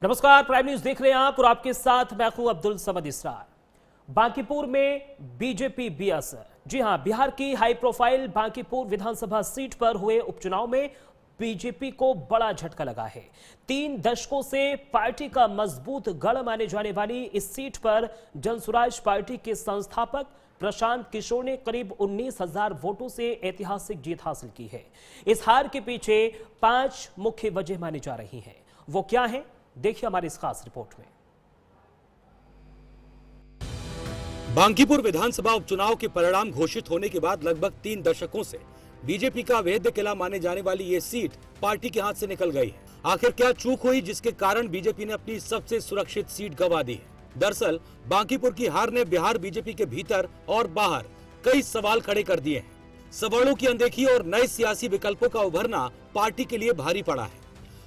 नमस्कार, prime news देख रहे हैं आप और आपके साथ मैं हूं अब्दुल समद इसरार। बांकीपुर में बीजेपी बीएस। जी हां, बिहार की हाई प्रोफाइल बांकीपुर विधानसभा सीट पर हुए उपचुनाव में बीजेपी को बड़ा झटका लगा है। 3 दशकों से पार्टी का मजबूत गढ़ माने जाने वाली इस सीट पर जनसुराज पार्टी के संस्थापक प्रशांत किशोर ने करीब 19,000 वोटों से ऐतिहासिक जीत हासिल की है। इस हार के पीछे 5 मुख्य वजह मानी जा रही हैं। वो क्या है, देखिए हमारी इस खास रिपोर्ट में। बांकीपुर विधानसभा उपचुनाव के परिणाम घोषित होने के बाद लगभग 3 दशकों से बीजेपी का अवैध किला माने जाने वाली ये सीट पार्टी के हाथ से निकल गई है। आखिर क्या चूक हुई जिसके कारण बीजेपी ने अपनी सबसे सुरक्षित सीट गंवा दी है? दरअसल बांकीपुर की हार ने बिहार बीजेपी के भीतर और बाहर कई सवाल खड़े कर दिए हैं। सवर्णों की अनदेखी और नए सियासी विकल्पों का उभरना पार्टी के लिए भारी पड़ा है।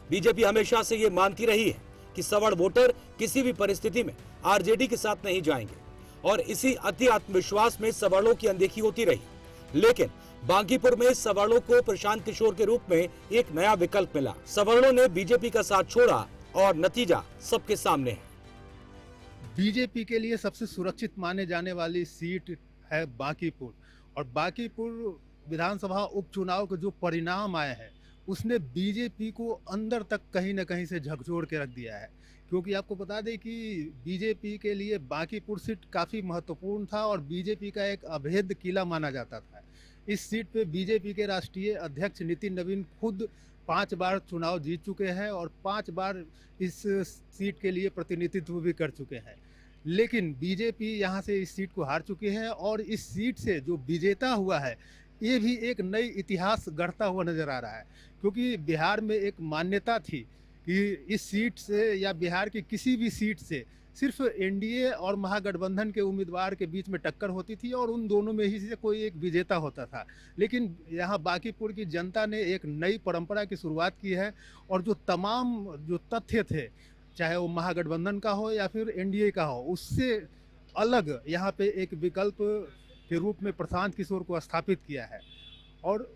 बीजेपी हमेशा से ये मानती रही है कि सवर्ण वोटर किसी भी परिस्थिति में आरजेडी के साथ नहीं जाएंगे और इसी अति आत्मविश्वास में सवर्णों की अनदेखी होती रही। लेकिन बांकीपुर में सवर्णों को प्रशांत किशोर के रूप में एक नया विकल्प मिला। सवर्णों ने बीजेपी का साथ छोड़ा और नतीजा सबके सामने है। बीजेपी के लिए सबसे सुरक्षित माने जाने वाली सीट है बांकीपुर, और बांकीपुर विधानसभा उपचुनाव के जो परिणाम आए हैं उसने बीजेपी को अंदर तक कहीं न कहीं से झकझोर के रख दिया है। क्योंकि आपको बता दें कि बीजेपी के लिए बांकीपुर सीट काफ़ी महत्वपूर्ण था और बीजेपी का एक अभेद्य किला माना जाता था। इस सीट पे बीजेपी के राष्ट्रीय अध्यक्ष नितिन नवीन खुद 5 बार चुनाव जीत चुके हैं और 5 बार इस सीट के लिए प्रतिनिधित्व भी कर चुके हैं। लेकिन बीजेपी यहाँ से इस सीट को हार चुकी है और इस सीट से जो विजेता हुआ है ये भी एक नई इतिहास गढ़ता हुआ नजर आ रहा है। क्योंकि बिहार में एक मान्यता थी कि इस सीट से या बिहार की किसी भी सीट से सिर्फ एनडीए और महागठबंधन के उम्मीदवार के बीच में टक्कर होती थी और उन दोनों में ही से कोई एक विजेता होता था। लेकिन यहाँ बांकीपुर की जनता ने एक नई परंपरा की शुरुआत की है और जो तमाम जो तथ्य थे, चाहे वो महागठबंधन का हो या फिर एनडीए का हो, उससे अलग यहाँ पे एक विकल्प के रूप में प्रशांत किशोर को स्थापित किया है। और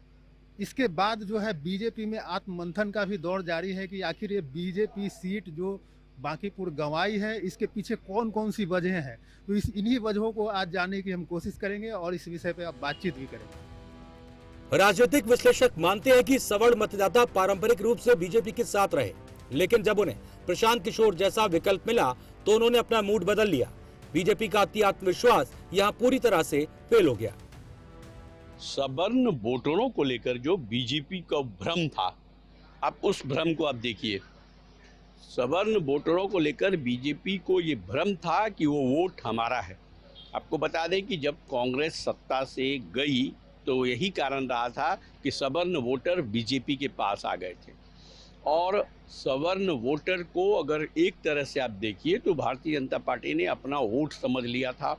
इसके बाद जो है बीजेपी में आत्ममंथन का भी दौर जारी है कि आखिर ये बीजेपी सीट जो बांकीपुर गंवाई है इसके पीछे कौन कौन सी वजह हैं। तो इन्हीं वजहों को आज जानने की हम कोशिश करेंगे और इस विषय पे आप बातचीत भी करेंगे। राजनीतिक विश्लेषक मानते हैं कि सवर्ण मतदाता पारंपरिक रूप से बीजेपी के साथ रहे, लेकिन जब उन्हें प्रशांत किशोर जैसा विकल्प मिला तो उन्होंने अपना मूड बदल लिया। बीजेपी का अति आत्मविश्वास यहाँ पूरी तरह से फेल हो गया। सवर्ण वोटरों को लेकर जो बीजेपी का भ्रम था, अब उस भ्रम को आप देखिए। सवर्ण वोटरों को लेकर बीजेपी को ये भ्रम था कि वो वोट हमारा है। आपको बता दें कि जब कांग्रेस सत्ता से गई तो यही कारण रहा था कि सवर्ण वोटर बीजेपी के पास आ गए थे। और सवर्ण वोटर को अगर एक तरह से आप देखिए तो भारतीय जनता पार्टी ने अपना वोट समझ लिया था।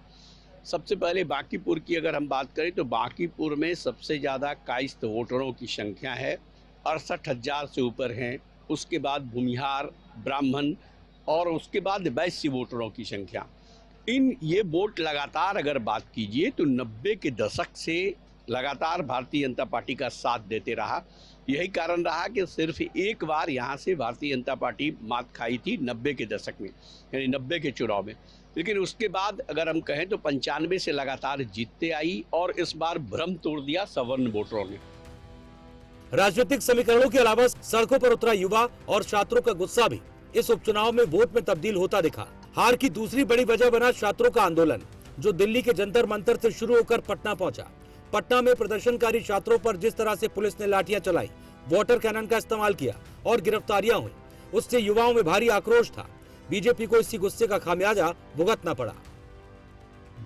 सबसे पहले बांकीपुर की अगर हम बात करें तो बांकीपुर में सबसे ज़्यादा कायस्थ वोटरों की संख्या है, 68,000 से ऊपर हैं। उसके बाद भूमिहार, ब्राह्मण और उसके बाद वैश्य वोटरों की संख्या। ये वोट लगातार अगर बात कीजिए तो 90 के दशक से लगातार भारतीय जनता पार्टी का साथ देते रहा। यही कारण रहा कि सिर्फ एक बार यहाँ से भारतीय जनता पार्टी मात खाई थी 90 के दशक में, यानी 90 के चुनाव में। लेकिन उसके बाद अगर हम कहें तो 95 से लगातार जीतते आई और इस बार भ्रम तोड़ दिया सवर्ण वोटरों ने। राजनीतिक समीकरणों के अलावा सड़कों पर उतरा युवा और छात्रों का गुस्सा भी इस उपचुनाव में वोट में तब्दील होता दिखा। हार की दूसरी बड़ी वजह बना छात्रों का आंदोलन, जो दिल्ली के जंतर मंतर से शुरू होकर पटना पहुंचा। पटना में प्रदर्शनकारी छात्रों पर जिस तरह से पुलिस ने लाठियां चलाई, वाटर कैनन का इस्तेमाल किया और गिरफ्तारियां हुई, उससे युवाओं में भारी आक्रोश था। बीजेपी को इसी गुस्से का खामियाजा भुगतना पड़ा।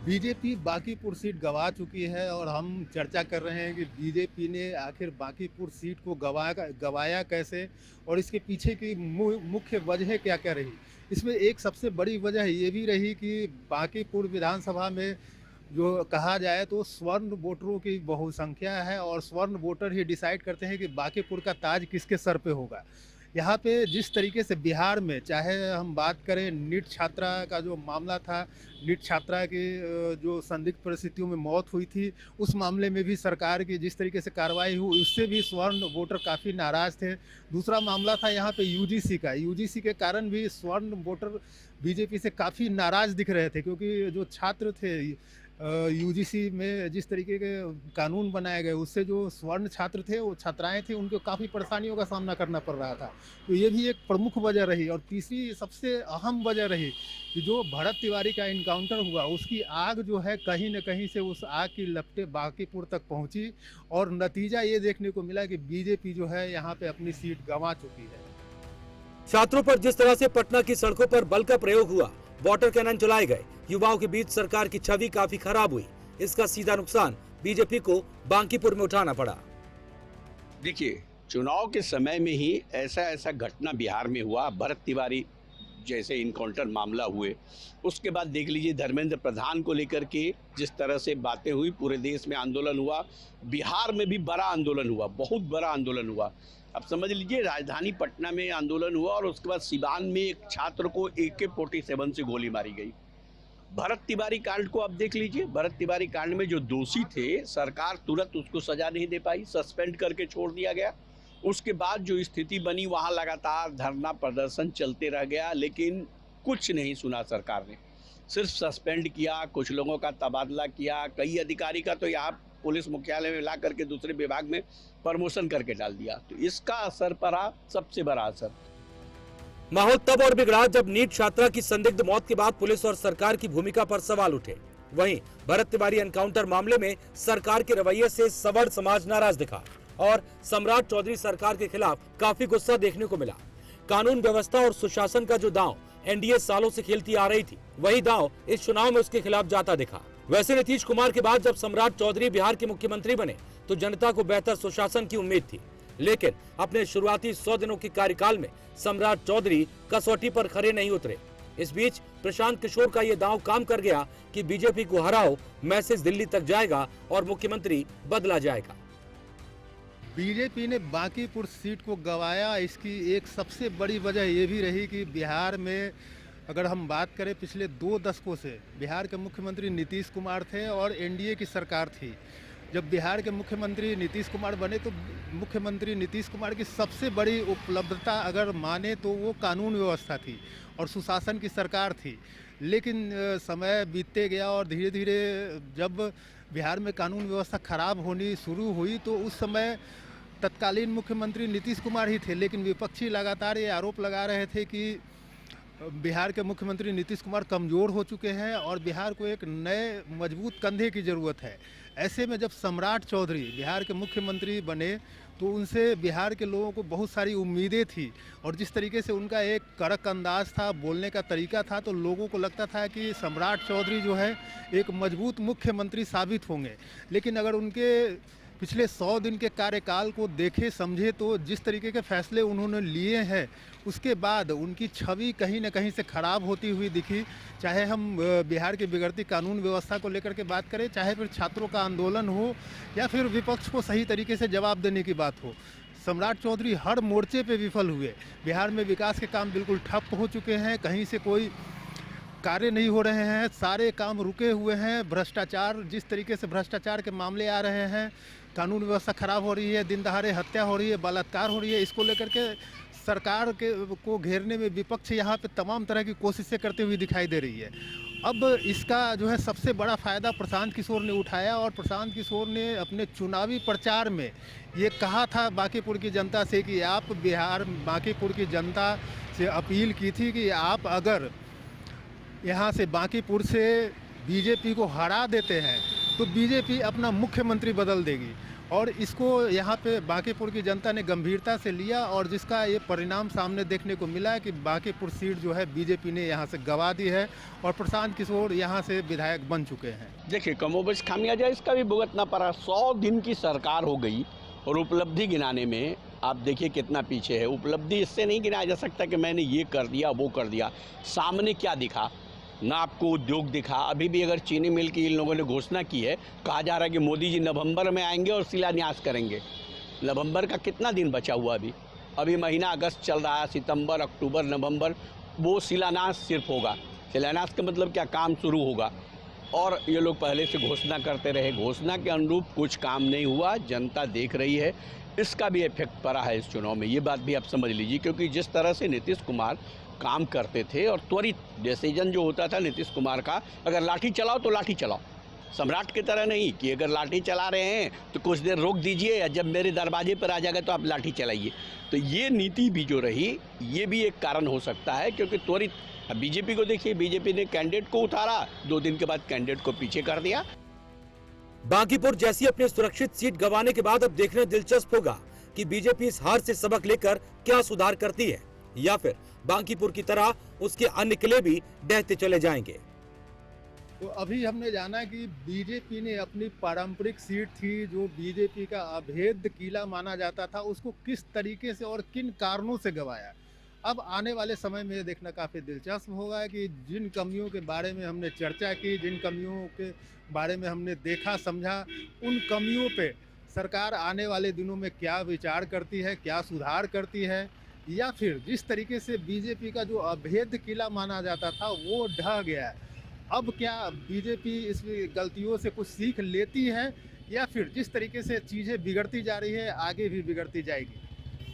बीजेपी बांकीपुर सीट गंवा चुकी है और हम चर्चा कर रहे हैं कि बीजेपी ने आखिर बांकीपुर सीट को गंवाया कैसे और इसके पीछे की मुख्य वजह क्या क्या रही। इसमें एक सबसे बड़ी वजह ये भी रही कि बांकीपुर विधानसभा में जो कहा जाए तो स्वर्ण वोटरों की बहुसंख्या है और स्वर्ण वोटर ही डिसाइड करते हैं कि बांकीपुर का ताज किसके सर पे होगा। यहाँ पे जिस तरीके से बिहार में, चाहे हम बात करें नीट छात्रा का जो मामला था, नीट छात्रा की जो संदिग्ध परिस्थितियों में मौत हुई थी, उस मामले में भी सरकार की जिस तरीके से कार्रवाई हुई उससे भी स्वर्ण वोटर काफ़ी नाराज़ थे। दूसरा मामला था यहाँ पे यूजीसी का, यूजीसी के कारण भी स्वर्ण वोटर बीजेपी से काफ़ी नाराज़ दिख रहे थे, क्योंकि जो छात्र थे यूजीसी में जिस तरीके के कानून बनाए गए उससे जो स्वर्ण छात्र थे, वो छात्राएं थी, उनको काफ़ी परेशानियों का सामना करना पड़ रहा था। तो ये भी एक प्रमुख वजह रही। और तीसरी सबसे अहम वजह रही कि जो भरत तिवारी का इनकाउंटर हुआ, उसकी आग जो है कहीं न कहीं से उस आग की लपटें बांकीपुर तक पहुंची और नतीजा ये देखने को मिला कि बीजेपी जो है यहाँ पे अपनी सीट गंवा चुकी है। छात्रों पर जिस तरह से पटना की सड़कों पर बल का प्रयोग हुआ, वाटर कैनन चलाए गए, युवाओं के बीच सरकार की छवि काफी खराब हुई। इसका सीधा नुकसान बीजेपी को बांकीपुर में उठाना पड़ा। देखिए, चुनाव के समय में ही ऐसा घटना बिहार में हुआ, भरत तिवारी जैसे इनकाउंटर मामला हुए। उसके बाद देख लीजिए धर्मेंद्र प्रधान को लेकर के जिस तरह से बातें हुई, पूरे देश में आंदोलन हुआ, बिहार में भी बड़ा आंदोलन हुआ, बहुत बड़ा आंदोलन हुआ। अब समझ लीजिए राजधानी पटना में आंदोलन हुआ और उसके बाद सिवान में एक छात्र को AK-47 से गोली मारी गई। भरत तिवारी कांड को आप देख लीजिए, भरत तिवारी कांड में जो दोषी थे, सरकार तुरंत उसको सजा नहीं दे पाई, सस्पेंड करके छोड़ दिया गया। उसके बाद जो स्थिति बनी, वहां लगातार धरना प्रदर्शन चलते रह गया, लेकिन कुछ नहीं सुना सरकार ने, सिर्फ सस्पेंड किया, कुछ लोगों का तबादला किया, कई अधिकारी का तो यहाँ पुलिस मुख्यालय में ला करके दूसरे विभाग में प्रमोशन करके डाल दिया। तो इसका असर पड़ा, सबसे बड़ा असर। माहौल तब और बिगड़ा जब नीट छात्रा की संदिग्ध मौत के बाद पुलिस और सरकार की भूमिका पर सवाल उठे। वहीं भरत तिवारी एनकाउंटर मामले में सरकार के रवैये से सवर्ण समाज नाराज दिखा और सम्राट चौधरी सरकार के खिलाफ काफी गुस्सा देखने को मिला। कानून व्यवस्था और सुशासन का जो दांव एनडीए सालों से खेलती आ रही थी, वही दांव इस चुनाव में उसके खिलाफ जाता दिखा। वैसे नीतीश कुमार के बाद जब सम्राट चौधरी बिहार के मुख्यमंत्री बने तो जनता को बेहतर सुशासन की उम्मीद थी, लेकिन अपने शुरुआती 100 दिनों के कार्यकाल में सम्राट चौधरी कसौटी पर खरे नहीं उतरे। इस बीच प्रशांत किशोर का ये दांव काम कर गया कि बीजेपी को हराओ, मैसेज दिल्ली तक जाएगा और मुख्यमंत्री बदला जाएगा। बीजेपी ने बांकीपुर सीट को गंवाया, इसकी एक सबसे बड़ी वजह ये भी रही कि बिहार में अगर हम बात करें पिछले 2 दशकों से बिहार के मुख्यमंत्री नीतीश कुमार थे और एनडीए की सरकार थी। जब बिहार के मुख्यमंत्री नीतीश कुमार बने तो मुख्यमंत्री नीतीश कुमार की सबसे बड़ी उपलब्धता अगर माने तो वो कानून व्यवस्था थी और सुशासन की सरकार थी। लेकिन समय बीतते गया और धीरे धीरे जब बिहार में कानून व्यवस्था खराब होनी शुरू हुई तो उस समय तत्कालीन मुख्यमंत्री नीतीश कुमार ही थे, लेकिन विपक्षी लगातार ये आरोप लगा रहे थे कि बिहार के मुख्यमंत्री नीतीश कुमार कमज़ोर हो चुके हैं और बिहार को एक नए मजबूत कंधे की ज़रूरत है। ऐसे में जब सम्राट चौधरी बिहार के मुख्यमंत्री बने तो उनसे बिहार के लोगों को बहुत सारी उम्मीदें थी और जिस तरीके से उनका एक कड़क अंदाज था, बोलने का तरीका था, तो लोगों को लगता था कि सम्राट चौधरी जो है एक मजबूत मुख्यमंत्री साबित होंगे। लेकिन अगर उनके पिछले 100 दिन के कार्यकाल को देखे समझे तो जिस तरीके के फैसले उन्होंने लिए हैं उसके बाद उनकी छवि कहीं न कहीं से खराब होती हुई दिखी। चाहे हम बिहार की बिगड़ती कानून व्यवस्था को लेकर के बात करें, चाहे फिर छात्रों का आंदोलन हो या फिर विपक्ष को सही तरीके से जवाब देने की बात हो, सम्राट चौधरी हर मोर्चे पे विफल हुए। बिहार में विकास के काम बिल्कुल ठप हो चुके हैं, कहीं से कोई कार्य नहीं हो रहे हैं, सारे काम रुके हुए हैं। भ्रष्टाचार, जिस तरीके से भ्रष्टाचार के मामले आ रहे हैं, कानून व्यवस्था खराब हो रही है, दिन दहाड़े हत्या हो रही है, बलात्कार हो रही है, इसको लेकर के सरकार को घेरने में विपक्ष यहाँ पे तमाम तरह की कोशिशें करते हुए दिखाई दे रही है। अब इसका जो है सबसे बड़ा फ़ायदा प्रशांत किशोर ने उठाया और प्रशांत किशोर ने अपने चुनावी प्रचार में ये कहा था बांकीपुर की जनता से कि आप बांकीपुर की जनता से अपील की थी कि आप अगर यहाँ से बांकीपुर से बीजेपी को हरा देते हैं तो बीजेपी अपना मुख्यमंत्री बदल देगी। और इसको यहाँ पे बांकीपुर की जनता ने गंभीरता से लिया और जिसका ये परिणाम सामने देखने को मिला है कि बांकीपुर सीट जो है बीजेपी ने यहाँ से गंवा दी है और प्रशांत किशोर यहाँ से विधायक बन चुके हैं। देखिए, कमोबेश खामियाजा इसका भी भुगतना पड़ा। 100 दिन की सरकार हो गई और उपलब्धि गिनाने में आप देखिए कितना पीछे है। उपलब्धि इससे नहीं गिनाया जा सकता कि मैंने ये कर दिया, वो कर दिया। सामने क्या दिखा? ना आपको उद्योग दिखा। अभी भी अगर चीनी मिल की इन लोगों ने घोषणा की है, कहा जा रहा है कि मोदी जी नवंबर में आएंगे और शिलान्यास करेंगे। नवंबर का कितना दिन बचा हुआ अभी? अभी महीना अगस्त चल रहा है, सितंबर, अक्टूबर, नवंबर वो शिलान्यास सिर्फ होगा। शिलान्यास का मतलब क्या, काम शुरू होगा। और ये लोग पहले से घोषणा करते रहे, घोषणा के अनुरूप कुछ काम नहीं हुआ, जनता देख रही है। इसका भी इफेक्ट पड़ा है इस चुनाव में, ये बात भी आप समझ लीजिए। क्योंकि जिस तरह से नीतीश कुमार काम करते थे और त्वरित डिसीजन जो होता था नीतीश कुमार का, अगर लाठी चलाओ तो लाठी चलाओ, सम्राट की तरह नहीं कि अगर लाठी चला रहे हैं तो कुछ देर रोक दीजिए, या जब मेरे दरवाजे पर आ जाएगा तो आप लाठी चलाइए। तो ये नीति भी जो रही, ये भी एक कारण हो सकता है। क्योंकि त्वरित, अब बीजेपी को देखिए, बीजेपी ने कैंडिडेट को उतारा, 2 दिन के बाद कैंडिडेट को पीछे कर दिया। बांकीपुर जैसी अपनी सुरक्षित सीट गंवाने के बाद अब देखना दिलचस्प होगा कि बीजेपी इस हार से सबक लेकर क्या सुधार करती है, या फिर बांकीपुर की तरह उसके अन्य किले भी ढहते चले जाएंगे। तो अभी हमने जाना कि बीजेपी ने अपनी पारंपरिक सीट थी, जो बीजेपी का अभेद्य किला माना जाता था, उसको किस तरीके से और किन कारणों से गंवाया। अब आने वाले समय में ये देखना काफ़ी दिलचस्प होगा कि जिन कमियों के बारे में हमने चर्चा की, जिन कमियों के बारे में हमने देखा समझा, उन कमियों पे सरकार आने वाले दिनों में क्या विचार करती है, क्या सुधार करती है, या फिर जिस तरीके से बीजेपी का जो अभेद्य किला माना जाता था वो ढह गया है। अब क्या बीजेपी इस गलतियों से कुछ सीख लेती है, या फिर जिस तरीके से चीज़ें बिगड़ती जा रही है आगे भी बिगड़ती जाएगी।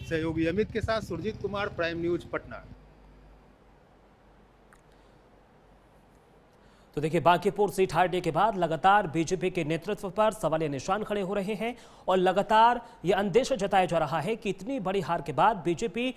सहयोगी अमित के साथ सुरजीत कुमार, प्राइम न्यूज, पटना। तो देखिए, बांकीपुर सीट हारने के बाद लगातार बीजेपी के नेतृत्व पर सवालिया निशान खड़े हो रहे हैं और लगातार ये अंदेशा जताया जा रहा है कि इतनी बड़ी हार के बाद बीजेपी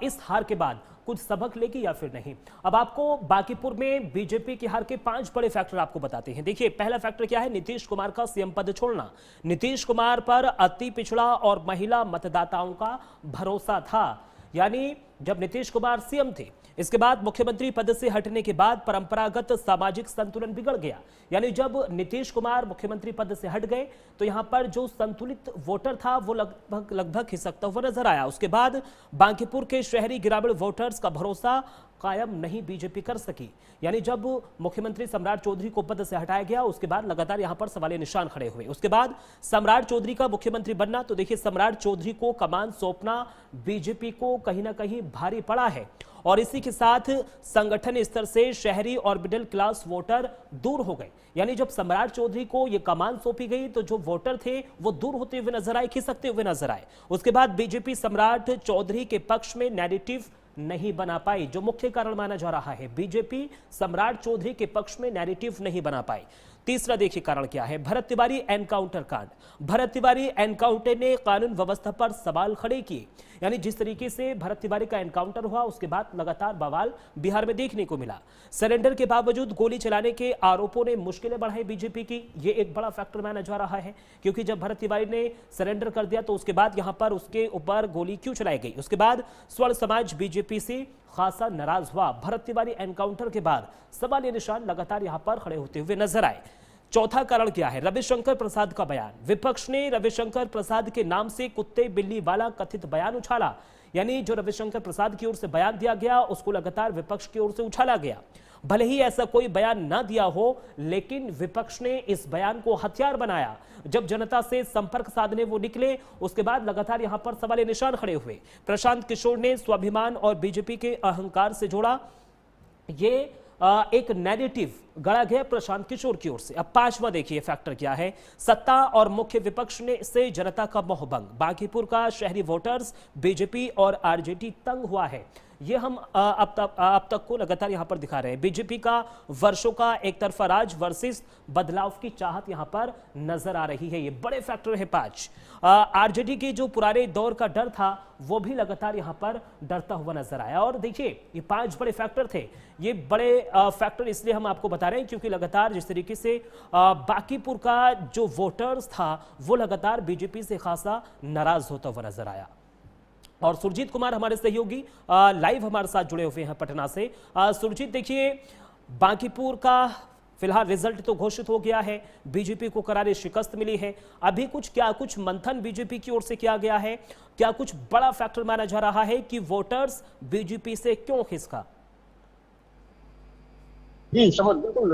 इस हार के बाद कुछ सबक लेगी या फिर नहीं। अब आपको बांकीपुर में बीजेपी की हार के 5 बड़े फैक्टर आपको बताते हैं। देखिए, पहला फैक्टर क्या है, नीतीश कुमार का सीएम पद छोड़ना। नीतीश कुमार पर अति पिछड़ा और महिला मतदाताओं का भरोसा था, यानी जब नीतीश कुमार सीएम थे, इसके बाद मुख्यमंत्री पद से हटने के बाद परंपरागत सामाजिक संतुलन बिगड़ गया। यानी जब नीतीश कुमार मुख्यमंत्री पद से हट गए तो यहां पर जो संतुलित वोटर था वो लगभग खिसकता हुआ नजर आया। उसके बाद बांकीपुर के शहरी ग्रामीण वोटर्स का भरोसा कायम नहीं बीजेपी कर सकी। यानी जब मुख्यमंत्री सम्राट चौधरी को पद से हटाया गया, उसके बाद लगातार यहां पर सवालिया निशान खड़े हुए। उसके बाद सम्राट चौधरी का मुख्यमंत्री बनना, तो देखिए सम्राट चौधरी को कमान सौंपना बीजेपी को कहीं ना कहीं भारी पड़ा है। और इसी के साथ संगठन स्तर से शहरी और मिडिल क्लास वोटर दूर हो गए। यानी जब सम्राट चौधरी को यह कमान सौंपी गई तो जो वोटर थे वो दूर होते हुए नजर आए, खिसकते हुए नजर आए। उसके बाद बीजेपी सम्राट चौधरी के पक्ष में नैरेटिव नहीं बना पाई, जो मुख्य कारण माना जा रहा है। बीजेपी सम्राट चौधरी के पक्ष में नैरेटिव नहीं बना पाई। तीसरा देखिए कारण क्या है, भरत तिवारी एनकाउंटर कांड। भरत तिवारी एनकाउंटर ने कानून व्यवस्था पर सवाल खड़े किए। यानी जिस तरीके से भरत तिवारी का एनकाउंटर हुआ, उसके बाद लगातार बवाल बिहार में देखने को मिला। सरेंडर के बावजूद गोली चलाने के आरोपों ने मुश्किलें बढ़ाई बीजेपी की। यह एक बड़ा फैक्टर माना जा रहा है, क्योंकि जब भरत तिवारी ने सरेंडर कर दिया तो उसके बाद यहां पर उसके ऊपर गोली क्यों चलाई गई। उसके बाद स्वर्ण समाज बीजेपी से खासा नाराज हुआ। भरत तिवारी एनकाउंटर के बाद सवालिया निशान लगातार यहां पर खड़े होते हुए नजर आए। चौथा कारण क्या है, रविशंकर प्रसाद का बयान। विपक्ष ने रविशंकर प्रसाद के नाम से कुत्ते बिल्ली वाला कथित बयान उछाला। यानी जो रविशंकर प्रसाद की ओर से बयान दिया गया उसको लगातार विपक्ष की ओर से उछाला गया। भले ही ऐसा कोई बयान ना दिया हो, लेकिन विपक्ष ने इस बयान को हथियार बनाया। जब जनता से संपर्क साधने वो निकले, उसके बाद लगातार यहां पर सवालिया निशान खड़े हुए। प्रशांत किशोर ने स्वाभिमान और बीजेपी के अहंकार से जोड़ा। ये एक नैरेटिव गढ़ा गया प्रशांत किशोर की ओर से। अब 5वां देखिए फैक्टर क्या है, सत्ता और मुख्य विपक्ष ने से जनता का मोहभंग। बांकीपुर का शहरी वोटर्स बीजेपी और आरजेडी तंग हुआ है। ये हम अब तक को लगातार यहां पर दिखा रहे हैं। बीजेपी का वर्षों का एक तरफा राज वर्सेस बदलाव की चाहत यहां पर नजर आ रही है। ये बड़े फैक्टर है 5। आरजेडी के जो पुराने दौर का डर था वो भी लगातार यहां पर डरता हुआ नजर आया। और देखिए ये 5 बड़े फैक्टर थे। ये बड़े फैक्टर इसलिए हम आपको बता रहे हैं क्योंकि लगातार जिस तरीके से बांकीपुर का जो वोटर्स था वो लगातार बीजेपी से खासा नाराज होता हुआ नजर आया। और सुरजीत कुमार हमारे सहयोगी लाइव हमारे साथ जुड़े हुए हैं पटना से। सुरजीत, देखिए बांकीपुर का फिलहाल रिजल्ट तो घोषित हो गया है, बीजेपी को करारी शिकस्त मिली है। अभी कुछ मंथन बीजेपी की ओर से किया गया है? क्या कुछ बड़ा फैक्टर माना जा रहा है कि वोटर्स बीजेपी से क्यों खिसका? जी समझ, बिल्कुल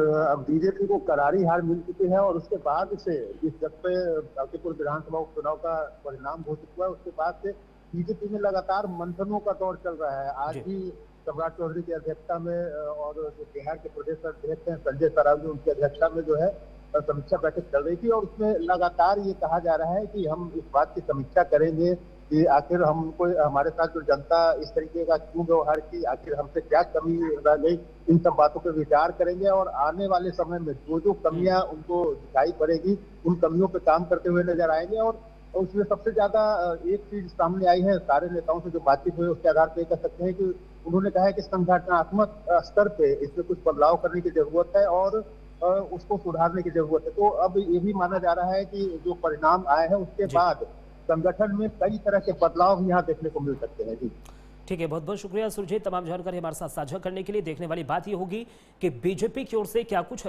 बीजेपी को करारी हार मिल चुकी है और उसके बाद से जब पे बांकीपुर विधानसभा उपचुनाव का परिणाम घोषित हुआ उसके बाद से बीजेपी में लगातार मंथनों का दौर चल रहा है। आज जी। भी सम्राट चौधरी की अध्यक्षता में और जो बिहार के प्रदेश अध्यक्ष हैं संजय सरावगी, उनकी अध्यक्षता में जो है समीक्षा बैठक चल रही थी और उसमें लगातार ये कहा जा रहा है कि हम इस बात की समीक्षा करेंगे कि आखिर हमको हमारे साथ जो जनता इस तरीके का क्यों व्यवहार की, आखिर हमसे क्या कमी रह गई, इन सब बातों पर विचार करेंगे और आने वाले समय में जो जो कमियां उनको दिखाई पड़ेगी उन कमियों पर काम करते हुए नजर आएंगे। और उसमें सबसे ज्यादा एक चीज सामने आई है, सारे नेताओं से जो बातचीत हुई उसके आधार पर कह सकते हैं कि उन्होंने कहा है कि संगठनात्मक स्तर पे इसमें कुछ बदलाव करने की जरूरत है और उसको सुधारने की जरूरत है। तो अब ये भी माना जा रहा है कि जो परिणाम आए हैं उसके बाद संगठन में कई तरह के बदलाव भी यहाँ देखने को मिल सकते हैं। जी ठीक है, बहुत बहुत शुक्रिया सुरजीत, तमाम जानकारी हमारे साथ साझा करने के लिए। देखने वाली बात ये होगी कि बीजेपी की ओर से क्या कुछ